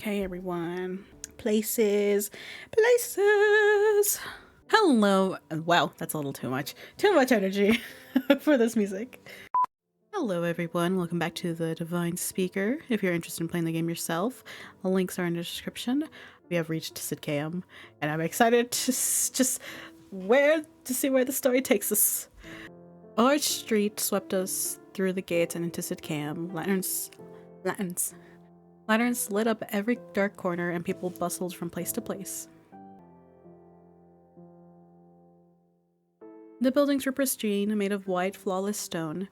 Okay, everyone. Places. Hello. Wow, that's a little too much. Too much energy for this music. Hello, everyone. Welcome back to the Divine Speaker. If you're interested in playing the game yourself, the links are in the description. We have reached Cyne, and I'm excited to see where the story takes us. A large street swept us through the gates and into Cyne. Lanterns lit up every dark corner, and people bustled from place to place. The buildings were pristine, made of white, flawless stone.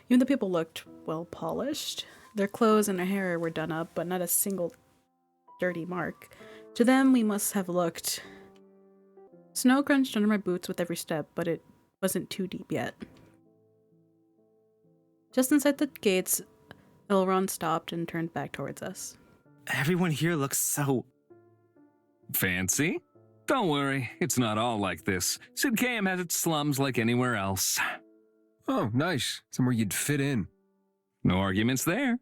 Even the people looked well polished. Their clothes and their hair were done up, but not a single dirty mark. To them, we must have looked. Snow crunched under my boots with every step, but it wasn't too deep yet. Just inside the gates, Elrond stopped and turned back towards us. Everyone here looks so... fancy? Don't worry, it's not all like this. Cyne has its slums like anywhere else. Oh, nice. Somewhere you'd fit in. No arguments there.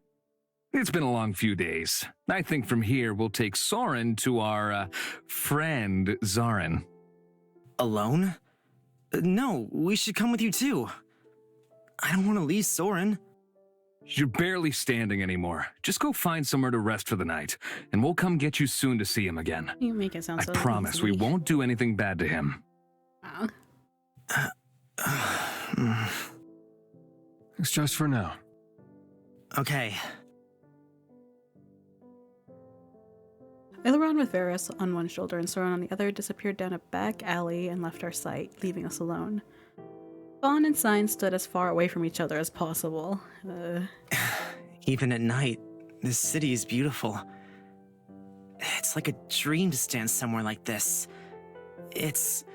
It's been a long few days. I think from here we'll take Soren to our, friend Zarin. Alone? No, we should come with you too. I don't want to leave Soren. You're barely standing anymore. Just go find somewhere to rest for the night, and we'll come get you soon to see him again. You make it sound I so promise easy. we won't do anything bad to him. Wow. It's just for now. Okay. Elrond with Varys on one shoulder and Soren on the other disappeared down a back alley and left our sight, leaving us alone. Fawn and Cyne stood as far away from each other as possible. Even at night, this city is beautiful. It's like a dream to stand somewhere like this. It's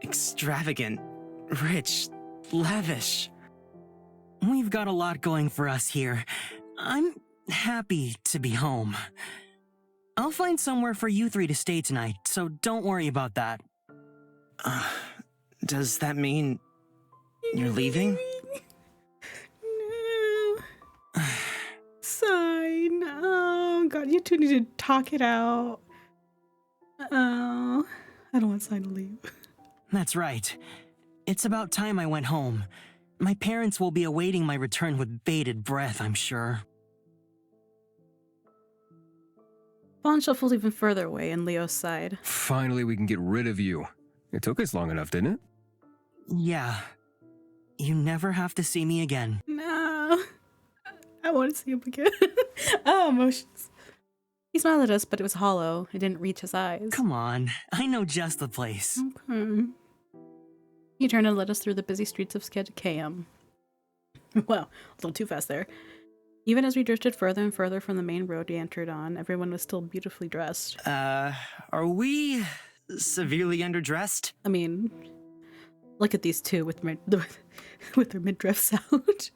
extravagant, rich, lavish. We've got a lot going for us here. I'm happy to be home. I'll find somewhere for you three to stay tonight, so don't worry about that. Does that mean you're leaving? No. Cyne. Oh, God, you two need to talk it out. Oh, I don't want Cyne to leave. That's right. It's about time I went home. My parents will be awaiting my return with bated breath, I'm sure. Fawn shuffled even further away, and Leo sighed. Finally, we can get rid of you. It took us long enough, didn't it? Yeah. You never have to see me again. No. I want to see him again. Oh, emotions. He smiled at us, but it was hollow. It didn't reach his eyes. Come on, I know just the place. Okay. He turned and led us through the busy streets of Cyne. Well, a little too fast there. Even as we drifted further and further from the main road we entered on, everyone was still beautifully dressed. Are we severely underdressed? I mean, look at these two with their midriffs out.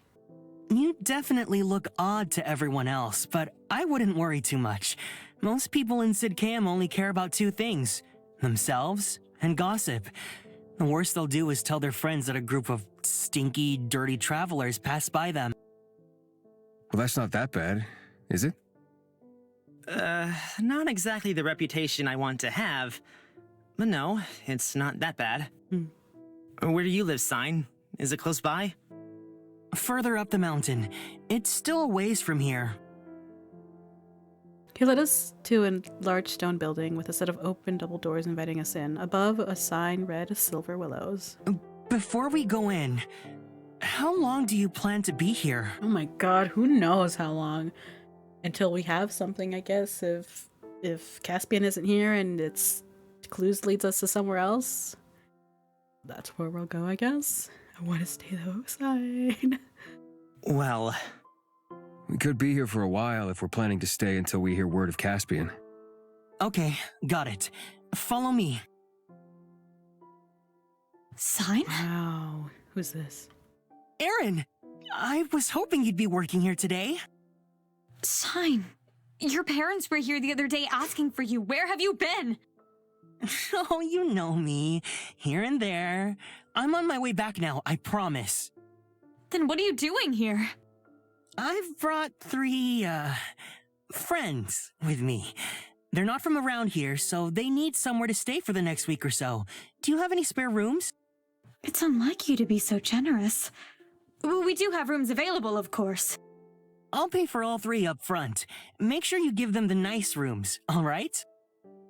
You definitely look odd to everyone else, but I wouldn't worry too much. Most people in Cyne only care about two things: themselves and gossip. The worst they'll do is tell their friends that a group of stinky, dirty travelers passed by them. Well, that's not that bad, is it? Not exactly the reputation I want to have. But no, it's not that bad. Where do you live, Cyne? Is it close by? Further up the mountain. It's still a ways from here. He led us to a large stone building with a set of open double doors inviting us in. Above, a sign read Silver Willows. Before we go in, how long do you plan to be here? Oh my God, who knows how long? Until we have something, I guess. If Caspian isn't here and its clues leads us to somewhere else, that's where we'll go, I guess. I want to stay though, Cyne. Well, We could be here for a while if we're planning to stay until we hear word of Caspian. Okay, got it. Follow me. Cyne? Wow, who's this? Aaron! I was hoping you'd be working here today. Cyne, your parents were here the other day asking for you. Where have you been? Oh, you know me. Here and there. I'm on my way back now, I promise. Then what are you doing here? I've brought three, friends with me. They're not from around here, so they need somewhere to stay for the next week or so. Do you have any spare rooms? It's unlike you to be so generous. We do have rooms available, of course. I'll pay for all 3 up front. Make sure you give them the nice rooms, all right?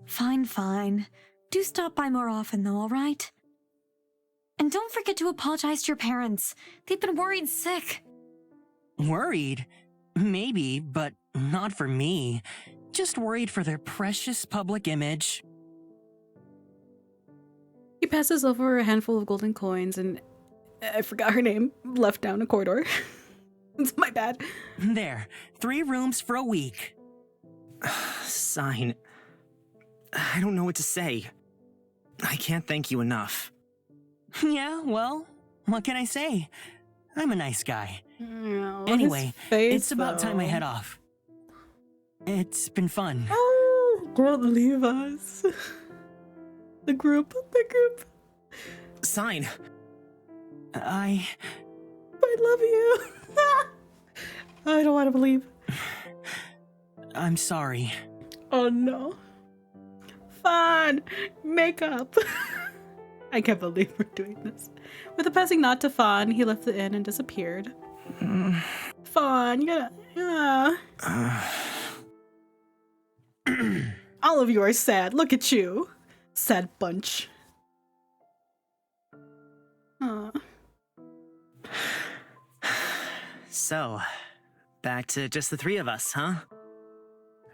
Fine, fine. Do stop by more often, though, all right? And don't forget to apologize to your parents. They've been worried sick. Worried? Maybe, but not for me. Just worried for their precious public image. He passes over a handful of golden coins and I forgot her name, left down a corridor. It's my bad. There, 3 rooms for a week. Cyne, I don't know what to say. I can't thank you enough. Yeah, well, what can I say? I'm a nice guy. Oh, Anyway, his face, it's about time I though. head off. It's been fun. Oh, don't leave us. The group. Cyne, I love you. I don't want to believe. I'm sorry. Oh no. Fun. Makeup. I can't believe we're doing this. With a passing nod to Fawn, he left the inn and disappeared. Fawn, you gotta. All of you are sad. Look at you. Sad bunch. Aw. so, back to just the 3 of us, huh?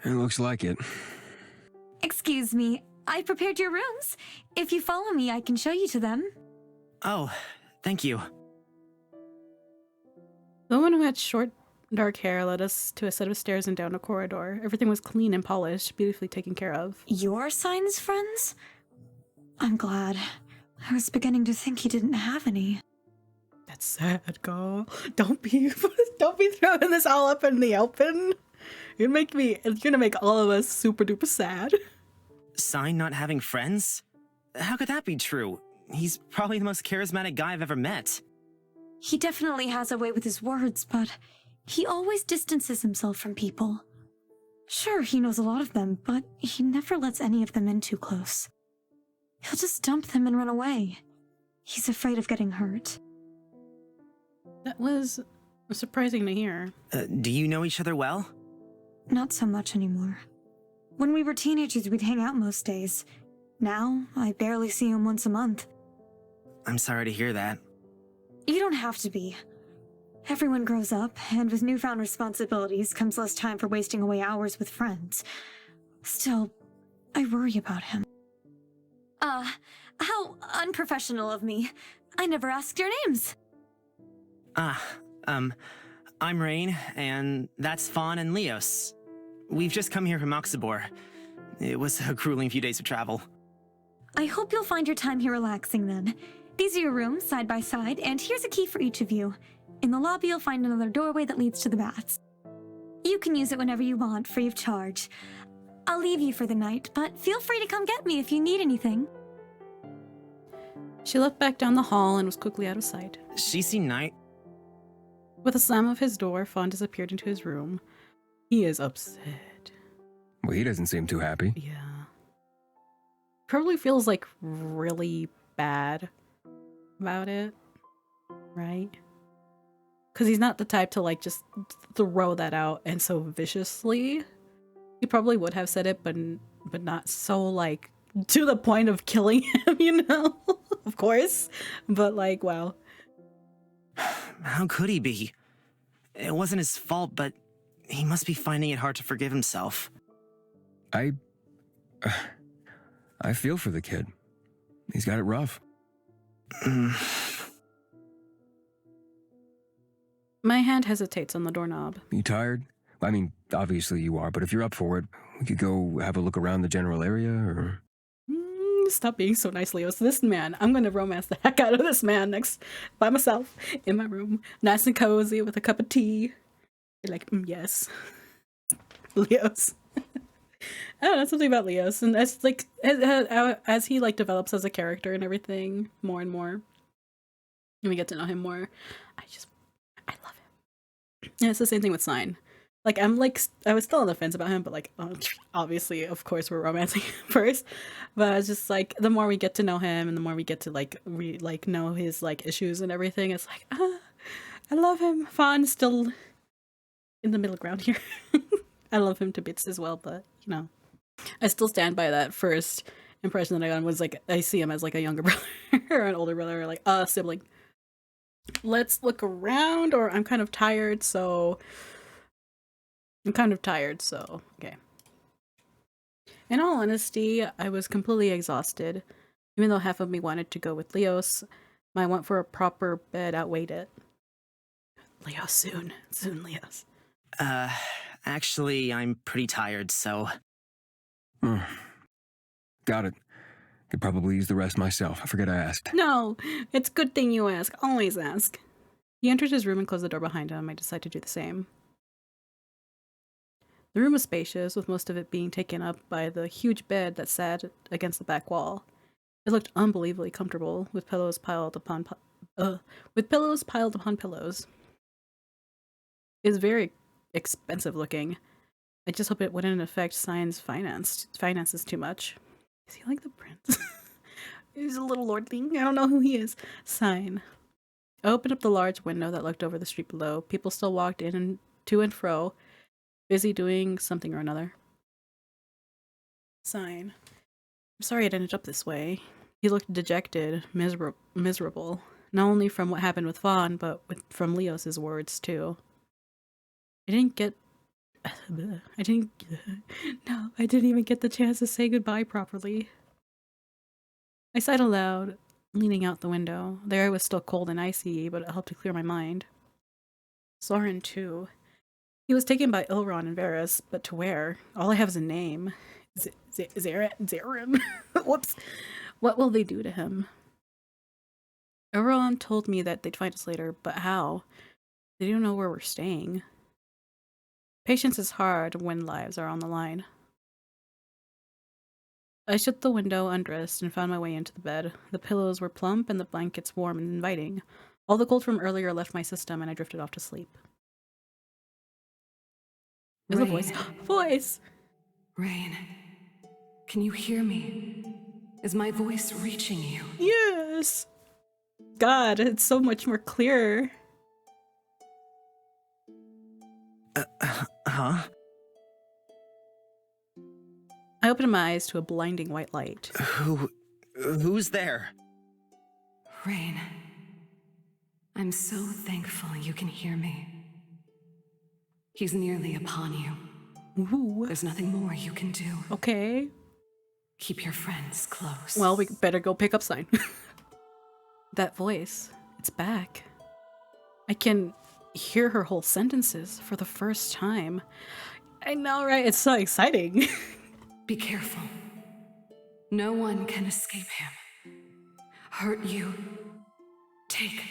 It looks like it. Excuse me, I prepared your rooms. If you follow me, I can show you to them. Oh, thank you. The woman who had short, dark hair led us to a set of stairs and down a corridor. Everything was clean and polished, beautifully taken care of. Your Cyne's friends? I'm glad. I was beginning to think he didn't have any. That's sad, girl. Don't be throwing this all up in the open. It's gonna make all of us super duper sad. Cyne not having friends? How could that be true? He's probably the most charismatic guy I've ever met. He definitely has a way with his words, but he always distances himself from people. Sure, he knows a lot of them, but he never lets any of them in too close. He'll just dump them and run away. He's afraid of getting hurt. That was surprising to hear. Do you know each other well? Not so much anymore. When we were teenagers, we'd hang out most days. Now, I barely see him once a month. I'm sorry to hear that. You don't have to be. Everyone grows up, and with newfound responsibilities comes less time for wasting away hours with friends. Still, I worry about him. How unprofessional of me. I never asked your names. I'm Rain, and that's Fawn and Leos. We've just come here from Oxabor. It was a grueling few days of travel. I hope you'll find your time here relaxing then. These are your rooms, side by side, and here's a key for each of you. In the lobby, you'll find another doorway that leads to the baths. You can use it whenever you want, free of charge. I'll leave you for the night, but feel free to come get me if you need anything. She left back down the hall and was quickly out of sight. She seen Night? With a slam of his door, Fawn disappeared into his room. He is upset. Well, he doesn't seem too happy. Yeah. Probably feels like really bad about it, right? Because he's not the type to like just throw that out and so viciously. He probably would have said it, but not so like to the point of killing him, you know? Of course. But like, wow. How could he be? It wasn't his fault, but he must be finding it hard to forgive himself. I feel for the kid. He's got it rough. My hand hesitates on the doorknob. You tired? I mean, obviously you are, but if you're up for it, we could go have a look around the general area, or... Stop being so nice, Leos. This man, I'm gonna romance the heck out of this man next by myself in my room, nice and cozy with a cup of tea. You're like, yes, Leos. I don't know, something about Leos, and as like as he like develops as a character and everything more and more, and we get to know him more, I love him. And it's the same thing with Cyne. Like, I'm like, I was still on the fence about him, but like, obviously, of course, we're romancing first. But I was just like, the more we get to know him, and the more we get to like, know his like issues and everything, it's like, I love him. Fawn's still in the middle ground here. I love him to bits as well, but you know, I still stand by that first impression that I got was like, I see him as like a younger brother or an older brother, or like a sibling. Let's look around, or I'm kind of tired, so. Okay. In all honesty, I was completely exhausted. Even though half of me wanted to go with Leos, my want for a proper bed outweighed it. Leos soon. Soon, Leos. Actually, I'm pretty tired, so... Got it. Could probably use the rest myself. I forget I asked. No, it's a good thing you ask. Always ask. He entered his room and closed the door behind him. I decided to do the same. The room was spacious, with most of it being taken up by the huge bed that sat against the back wall. It looked unbelievably comfortable, with pillows piled upon pillows. It was very expensive looking. I just hope it wouldn't affect Cyne's finances too much. Is he like the prince? He's a little lord thing. I don't know who he is. Cyne. I opened up the large window that looked over the street below. People still walked in and to and fro, busy doing something or another. Cyne. I'm sorry it ended up this way. He looked dejected, miserable. Not only from what happened with Fawn, but from Leos's words, too. I didn't even get the chance to say goodbye properly. I sighed aloud, leaning out the window. The air was still cold and icy, but it helped to clear my mind. Soren, too. He was taken by Ilron and Varys, but to where? All I have is a name. Zarin. Whoops. What will they do to him? Ilron told me that they'd find us later, but how? They don't know where we're staying. Patience is hard when lives are on the line. I shut the window, undressed, and found my way into the bed. The pillows were plump and the blankets warm and inviting. All the cold from earlier left my system and I drifted off to sleep. There's a voice. Voice! Rain, can you hear me? Is my voice reaching you? Yes! God, it's so much more clearer. Huh? I opened my eyes to a blinding white light. Who's there? Rain, I'm so thankful you can hear me. He's nearly upon you. Ooh. There's nothing more you can do. Okay. Keep your friends close. Well, we better go pick up Cyne. That voice, it's back. I can hear her whole sentences for the first time. I know, right? It's so exciting. Be careful. No one can escape him. Hurt you. Take.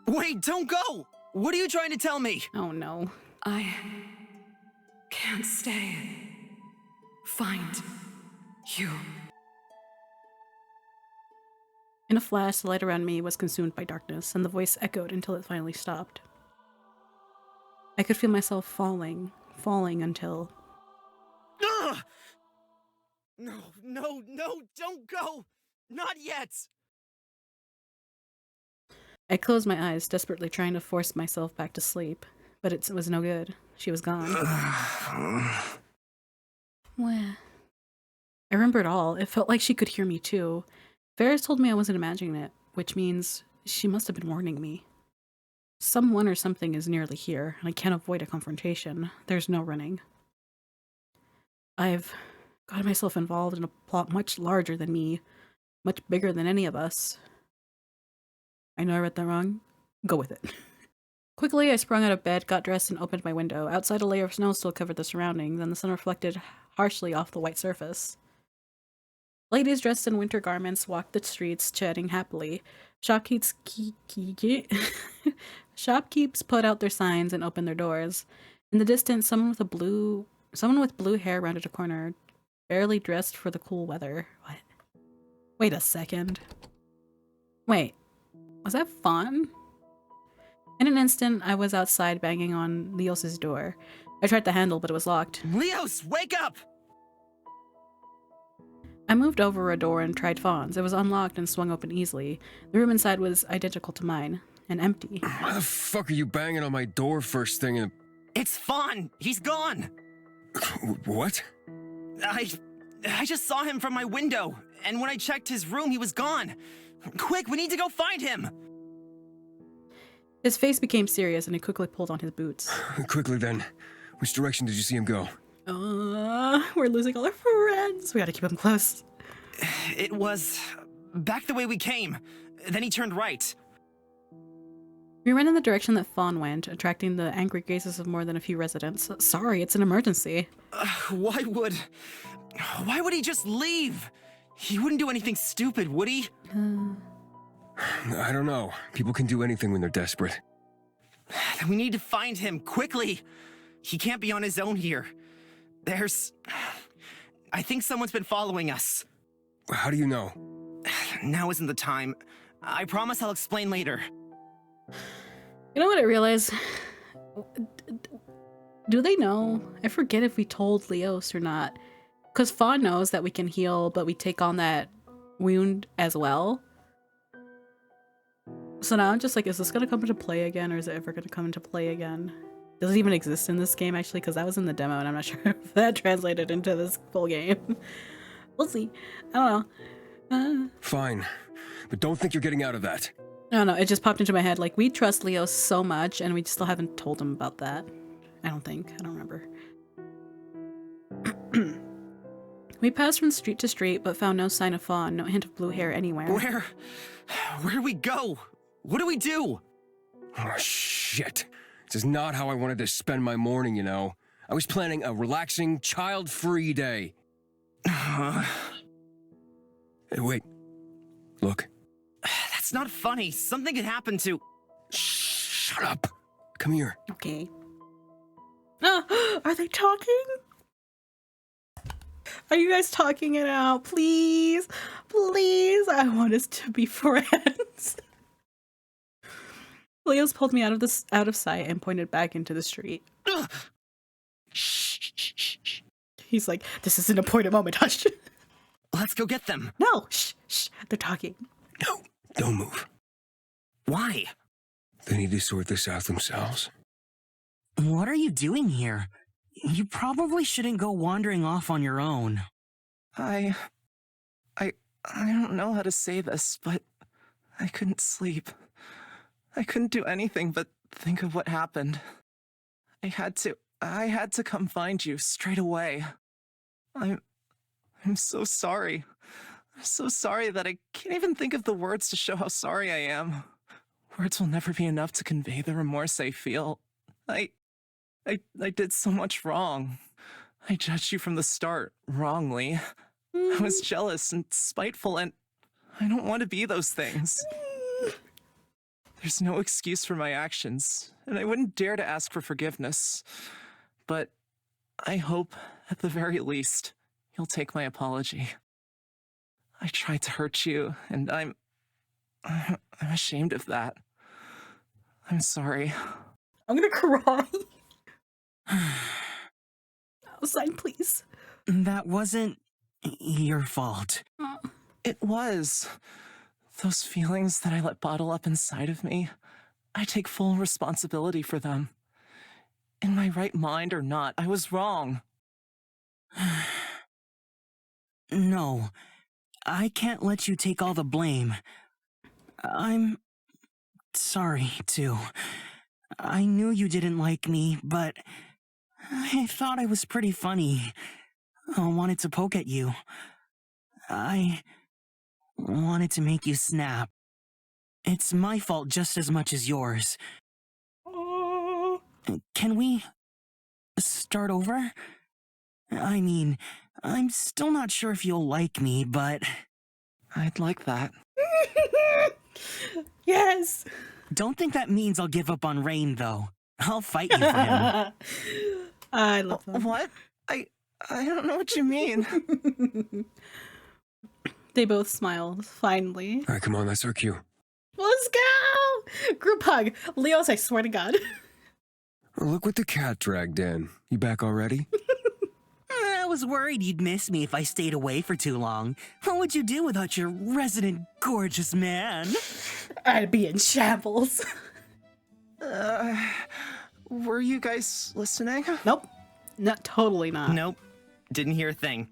Wait, don't go! What are you trying to tell me? Oh no. I can't stay. Find you. In a flash, the light around me was consumed by darkness, and the voice echoed until it finally stopped. I could feel myself falling until... Ugh! No, don't go! Not yet! I closed my eyes, desperately trying to force myself back to sleep, but it was no good. She was gone. Well, I remember it all. It felt like she could hear me too. Varys told me I wasn't imagining it, which means she must have been warning me. Someone or something is nearly here, and I can't avoid a confrontation. There's no running. I've got myself involved in a plot much larger than me, much bigger than any of us. I know I read that wrong. Go with it. Quickly, I sprung out of bed, got dressed, and opened my window. Outside, a layer of snow still covered the surroundings, and the sun reflected harshly off the white surface. Ladies dressed in winter garments walked the streets, chatting happily. Shopkeepers put out their signs and opened their doors. In the distance, someone with blue hair rounded a corner, barely dressed for the cool weather. What? Wait a second. Wait, was that Fawn? In an instant, I was outside banging on Leos's door. I tried the handle, but it was locked. Leos, wake up! I moved over a door and tried Fawn's. It was unlocked and swung open easily. The room inside was identical to mine, and empty. Why the fuck are you banging on my door first thing in It's Fawn! He's gone! What? I just saw him from my window, and when I checked his room, he was gone. Quick, we need to go find him! His face became serious, and he quickly pulled on his boots. Quickly then. Which direction did you see him go? We're losing all our friends. We gotta keep him close. It was back the way we came. Then he turned right. We ran in the direction that Fawn went, attracting the angry gazes of more than a few residents. Sorry, it's an emergency. Why would he just leave? He wouldn't do anything stupid, would he? I don't know. People can do anything when they're desperate. We need to find him, quickly. He can't be on his own here. I think someone's been following us. How do you know? Now isn't the time. I promise I'll explain later. You know what I realized? Do they know? I forget if we told Leos or not. Because Fawn knows that we can heal, but we take on that wound as well. So now I'm just like, is this going to come into play again, or is it ever going to come into play again? Does it even exist in this game, actually? Because that was in the demo, and I'm not sure if that translated into this full game. We'll see. I don't know. Fine. But don't think you're getting out of that. I don't know. It just popped into my head. Like, we trust Leo so much, and we still haven't told him about that. I don't think. I don't remember. We passed from street to street, but found no sign of Fawn, no hint of blue hair anywhere. Where do we go? What do we do? Oh, shit. This is not how I wanted to spend my morning, you know. I was planning a relaxing, child-free day. Hey, wait. Look. That's not funny. Something could happen to... Shut up. Come here. Okay. Are they talking? Are you guys talking it out? Please? Please? I want us to be friends. Leo's pulled me out of sight and pointed back into the street. Shh. He's like, this isn't a point of moment. Hush. Let's go get them. No. Shh. They're talking. No, don't move. Why? They need to sort this out themselves. What are you doing here? You probably shouldn't go wandering off on your own. I don't know how to say this, but I couldn't sleep. I couldn't do anything but think of what happened. I had to come find you straight away. I'm so sorry. I'm so sorry that I can't even think of the words to show how sorry I am. Words will never be enough to convey the remorse I feel. I did so much wrong. I judged you from the start, wrongly. I was jealous and spiteful, and I don't want to be those things. There's no excuse for my actions, and I wouldn't dare to ask for forgiveness. But I hope, at the very least, you'll take my apology. I tried to hurt you, and I'm ashamed of that. I'm sorry. I'm gonna cry. Oh, Cyne, please. That wasn't your fault. It was. Those feelings that I let bottle up inside of me, I take full responsibility for them. In my right mind or not, I was wrong. No, I can't let you take all the blame. I'm sorry, too. I knew you didn't like me, but I thought I was pretty funny. I wanted to poke at you. I wanted to make you snap. It's my fault just as much as yours. Can we start over? I mean, I'm still not sure if you'll like me, but... I'd like that. Yes. Don't think that means I'll give up on Rain, though. I'll fight you for him. I love them. What? I don't know what you mean. They both smile, finally. All right, come on, that's our cue. Let's go! Group hug. Leos, I swear to God. Oh, look what the cat dragged in. You back already? I was worried you'd miss me if I stayed away for too long. What would you do without your resident gorgeous man? I'd be in shambles. Were you guys listening? Nope. Not totally not. Nope. Didn't hear a thing.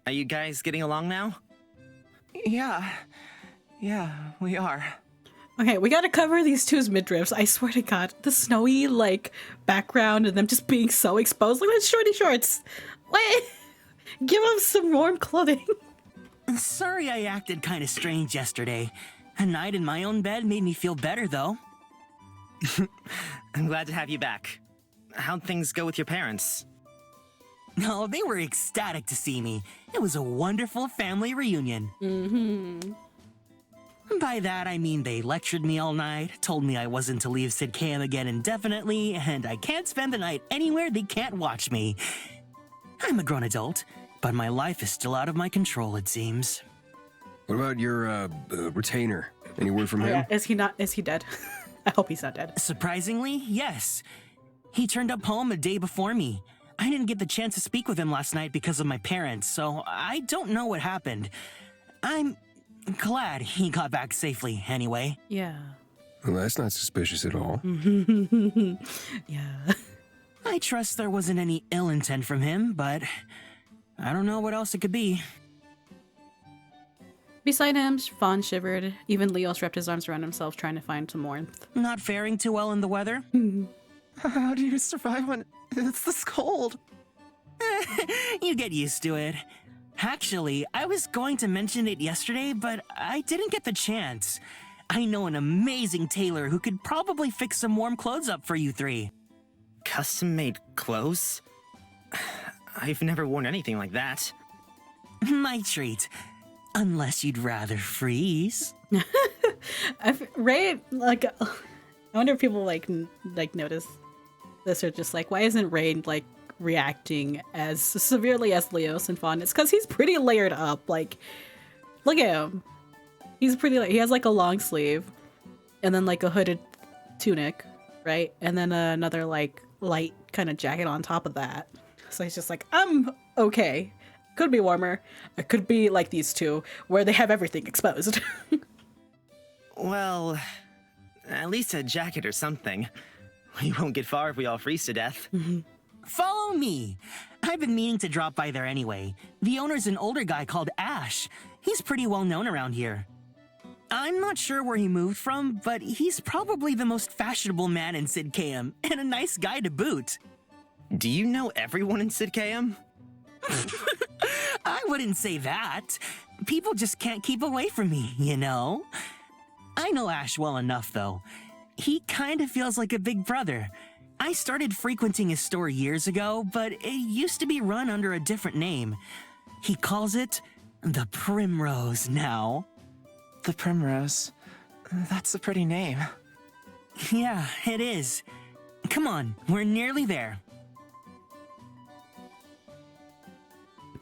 Are you guys getting along now? Yeah, we are. Okay, we gotta cover these two's midriffs. I swear to God, the snowy, like, background and them just being so exposed. Look at his shorty shorts. Wait, give him some warm clothing. Sorry I acted kind of strange yesterday. A night in my own bed made me feel better, though. I'm glad to have you back. How'd things go with your parents? No, they were ecstatic to see me. It was a wonderful family reunion. Mm-hmm. By that, I mean they lectured me all night, told me I wasn't to leave Sidcam again indefinitely, and I can't spend the night anywhere they can't watch me. I'm a grown adult, but my life is still out of my control, it seems. What about your, retainer? Any word from Oh, him? yeah. Is he dead? I hope he's not dead. Surprisingly, yes. He turned up home a day before me. I didn't get the chance to speak with him last night because of my parents, so I don't know what happened. I'm glad he got back safely, anyway. Yeah. Well, that's not suspicious at all. Yeah. I trust there wasn't any ill intent from him, but I don't know what else it could be. Beside him, Fawn shivered. Even Leos wrapped his arms around himself, trying to find some warmth. Not faring too well in the weather? How do you survive when it's this cold? You get used to it. Actually, I was going to mention it yesterday, but I didn't get the chance. I know an amazing tailor who could probably fix some warm clothes up for you three. Custom-made clothes? I've never worn anything like that. My treat. Unless you'd rather freeze. Ray, like, I wonder if people like notice this or just like, why isn't Ray like reacting as severely as Leos and Fawn? It's because he's pretty layered up. Like, look at him. He's pretty. He has like a long sleeve, and then like a hooded tunic, right? And then another like light kind of jacket on top of that. So he's just like, I'm okay. Could be warmer. It could be like these two, where they have everything exposed. Well, at least a jacket or something. We won't get far if we all freeze to death. Follow me. I've been meaning to drop by there anyway. The owner's an older guy called Ash. He's pretty well known around here. I'm not sure where he moved from, but he's probably the most fashionable man in Sidcam, and a nice guy to boot. Do you know everyone in Sidcam? I wouldn't say that. People just can't keep away from me, you know? I know Ash well enough, though. He kind of feels like a big brother. I started frequenting his store years ago, but it used to be run under a different name. He calls it the Primrose now. The Primrose. That's a pretty name. Yeah, it is. Come on, we're nearly there.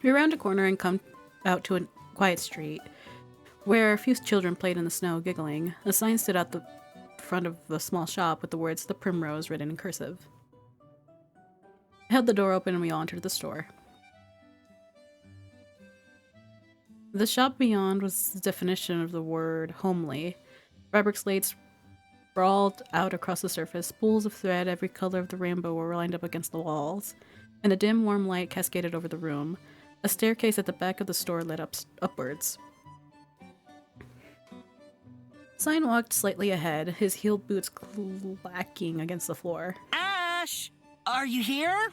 We round a corner and come out to a quiet street, where a few children played in the snow, giggling. A sign stood out the front of the small shop with the words "The Primrose" written in cursive. I held the door open and we all entered the store. The shop beyond was the definition of the word homely. Fabric slates sprawled out across the surface. Spools of thread, every color of the rainbow, were lined up against the walls, and a dim, warm light cascaded over the room. A staircase at the back of the store led upwards. Cyne walked slightly ahead, his heeled boots clacking against the floor. Ash! Are you here?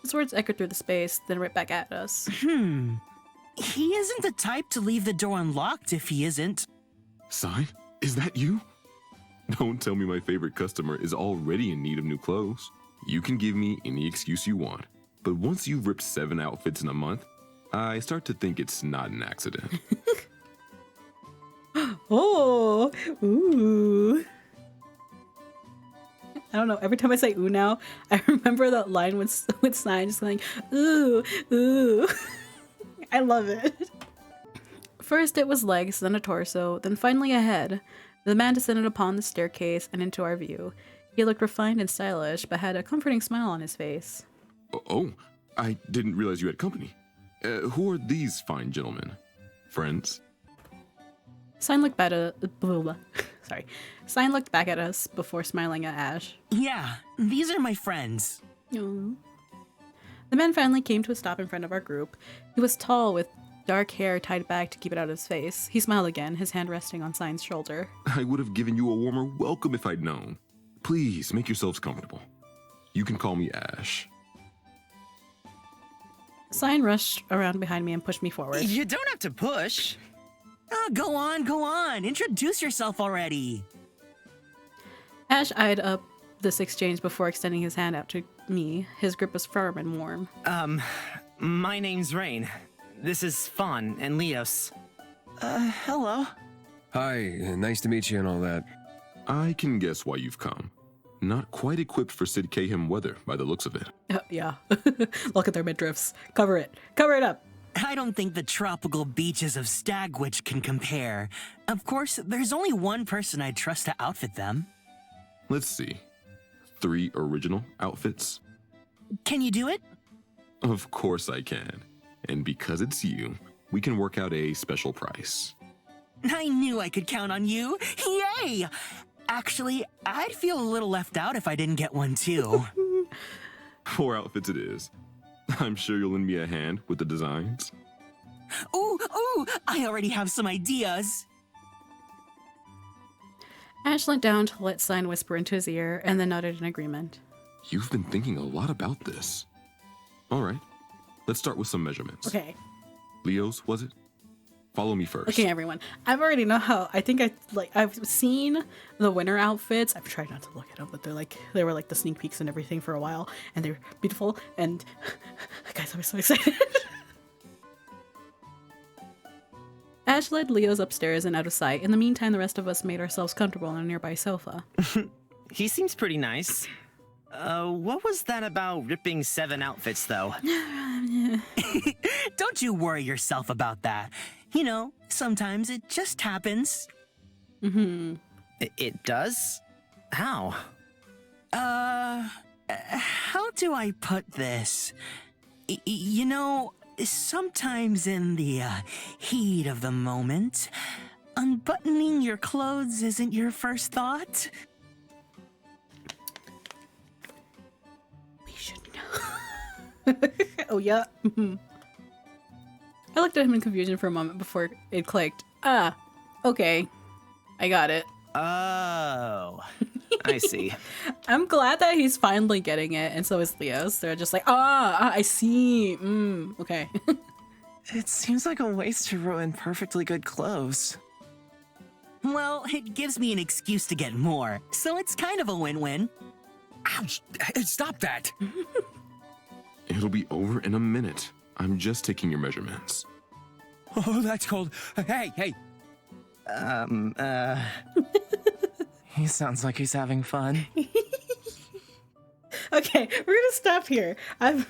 His words echoed through the space, then right back at us. He isn't the type to leave the door unlocked if he isn't. Cyne, is that you? Don't tell me my favorite customer is already in need of new clothes. You can give me any excuse you want, but once you've ripped 7 outfits in a month, I start to think it's not an accident. Oh, ooh. I don't know. Every time I say ooh now, I remember that line with Cyne just going, ooh, ooh. I love it. First it was legs, then a torso, then finally a head. The man descended upon the staircase and into our view. He looked refined and stylish, but had a comforting smile on his face. Oh, I didn't realize you had company. Who are these fine gentlemen? Friends? Cyne looked back at Cyne looked back at us before smiling at Ash. Yeah, these are my friends. Aww. The man finally came to a stop in front of our group. He was tall with dark hair tied back to keep it out of his face. He smiled again, his hand resting on Cyne's shoulder. I would have given you a warmer welcome if I'd known. Please, make yourselves comfortable. You can call me Ash. Cyne rushed around behind me and pushed me forward. You don't have to push. Oh, go on. Introduce yourself already. Ash eyed up this exchange before extending his hand out to me. His grip was firm and warm. My name's Rain. This is Fawn and Leos. Hello. Hi, nice to meet you and all that. I can guess why you've come. Not quite equipped for Sid Cahem weather by the looks of it. Yeah. Look at their midriffs. Cover it. Cover it up. I don't think the tropical beaches of Stagwitch can compare. Of course, there's only one person I'd trust to outfit them. Let's see. 3 original outfits? Can you do it? Of course I can. And because it's you, we can work out a special price. I knew I could count on you. Yay! Actually, I'd feel a little left out if I didn't get one too. 4 outfits it is. I'm sure you'll lend me a hand with the designs. Ooh, I already have some ideas. Ash leant down to let Cyne whisper into his ear and then nodded in agreement. You've been thinking a lot about this. All right, let's start with some measurements. Okay. Leo's, was it? Follow me first. Okay, everyone. I've already know how. I've seen the winter outfits. I've tried not to look at them, but they were like the sneak peeks and everything for a while, and they're beautiful. And guys, I was so excited. Ash led Leo's upstairs and out of sight. In the meantime, the rest of us made ourselves comfortable on a nearby sofa. He seems pretty nice. What was that about ripping 7 outfits, though? Don't you worry yourself about that. You know, sometimes it just happens. Mm-hmm. It does? How? How do I put this? You know, sometimes in the heat of the moment, unbuttoning your clothes isn't your first thought. We should know. Oh, yeah. I looked at him in confusion for a moment before it clicked. Ah, okay. I got it. Oh, I see. I'm glad that he's finally getting it, and so is Leo's. They're just like, I see. Okay. It seems like a waste to ruin perfectly good clothes. Well, it gives me an excuse to get more, so it's kind of a win-win. Ouch! Stop that! It'll be over in a minute. I'm just taking your measurements. Oh, that's cold. Hey! He sounds like he's having fun. Okay, we're gonna stop here. I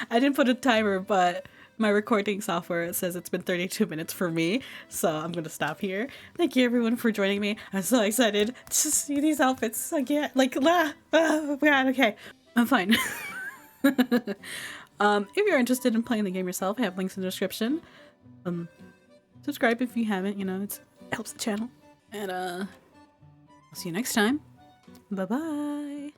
didn't put a timer, but my recording software says it's been 32 minutes for me, so I'm gonna stop here. Thank you everyone for joining me. I'm so excited to see these outfits again. Oh god, okay. I'm fine. If you're interested in playing the game yourself, I have links in the description. Subscribe if you haven't, you know, it helps the channel. And I'll see you next time. Bye-bye.